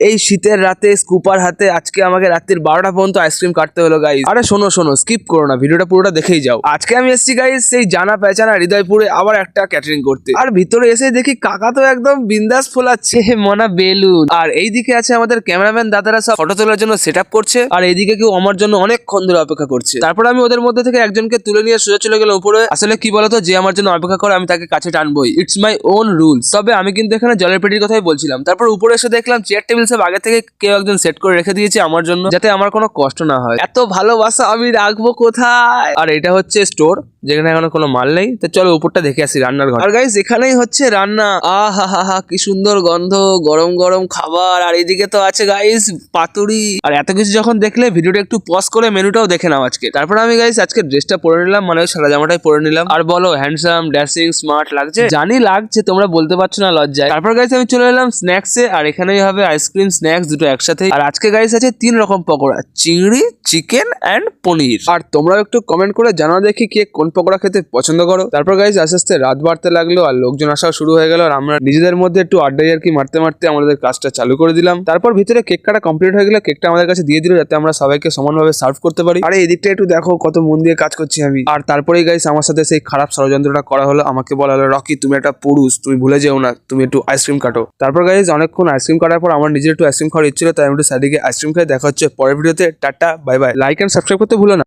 এই শীতের রাতে স্কুপার হাতে আজকে আমাকে রাত্রির 12টা পর্যন্ত আইসক্রিম কাটতে হলো গাইস। আরে শোনো স্কিপ করো না, ভিডিওটা পুরোটা দেখেই যাও। আজকে আমি এসেছি গাইস সেই জানা পেচানা হৃদয়পুরে আবার একটা ক্যাটারিং করতে। আর ভিতরে এসে দেখি কাকা তো একদম বিন্দাস ফোলাচ্ছে মনা বেলুন। আর এইদিকে আছে আমাদের ক্যামেরাম্যান দাদারা সব ফটো তোলার জন্য সেট আপ করছে। আর এইদিকে কেউ আমার জন্য অনেকক্ষণ ধরে অপেক্ষা করছে। তারপর আমি ওদের মধ্যে থেকে একজনকে তুলে নিয়ে সোজা চলে গেলাম উপরে। আসলে কি বলতো, যে আমার জন্য অপেক্ষা করে আমি তাকে কাছে টানবই, ইটস মাই ওন রুলস। তবে আমি কিন্তু এখানে জলের পেটির কথাই বলছিলাম। তারপর উপরে এসে দেখলাম চেয়ার টেবিল সব আগে থেকে কেউ একজন সেট করে রেখে দিয়েছে আমার জন্য, যাতে আমার কোনো কষ্ট না হয়। এত ভালোবাসা আমি রাখবো কোথায়? আর এটা হচ্ছে স্টোর, যেখানে এখনো কোনো মাল নেই। তো চলো উপরটা দেখে আসি, রান্নার ঘর। আর গাইস এখানেই হচ্ছে রান্না। আহা কি সুন্দর গন্ধ, গরম গরম খাবার। আর এইদিকে তো আছে গাইস পাতুরি। আর এত কিছু যখন দেখলে ভিডিওটা একটু পজ করে মেনুটাও দেখে নাও আজকে। তারপর আমি গাইস আজকে ড্রেসটা পরে নিলাম, মানে ওই সাদা জামাটাই পরে নিলাম। আর বলো হ্যান্ডসাম, ড্যাসিং, স্মার্ট লাগছে? জানি লাগছে, তোমরা বলতে পারছো না লজ্জায়। তারপর গাইস আমি চলে এলাম স্ন্যাক্সে। আর এখানেই হবে আইসক্রিম স্ন্যাক্স দুটো একসাথে। আর আজকে গাইস আছে 3 রকম পকোড়া, চিংড়ি, চিকেন এন্ড পনির। আর তোমরাও একটু কমেন্ট করে জানাও দেখি কে কোন পকোড়া খেতে পছন্দ করো। তারপর গাইস আস্তে আস্তে রাত বাড়তে লাগলো আর লোকজন আসাও শুরু হয়ে গেল। আর আমরা নিজেদের মধ্যে একটু আড্ডাই আর কি মারতে মারতে আমাদের কাজটা চালু করে দিলাম। তারপর ভিতরে কেক কাটা কমপ্লিট হয়ে গেলে কেকটা আমাদের কাছে দিয়ে দিল, যাতে আমরা সবাইকে সমানভাবে সার্ভ করতে পারি। আরে এদিকটা একটু দেখো কত মন দিয়ে কাজ করছি আমি। আর তারপরেই গাইস আমার সাথে সেই খারাপ ষড়যন্ত্রটা করা হলো। আমাকে বলা হলো, রকি তুমি একটা পুরুষ, তুমি ভুলে যেও না, তুমি একটু আইসক্রিম কাটো। তারপর গাইস অনেকক্ষণ আইসক্রিম কাটার পর আমার নিজের একটু আইসক্রিম খাওয়ার ইচ্ছে ছিল, তাই আমি একটু সাইডে আইসক্রিম খেয়ে দেখা হচ্ছে পরের ভিডিওতে। Tata bye bye. Like and subscribe করতে ভুলো না।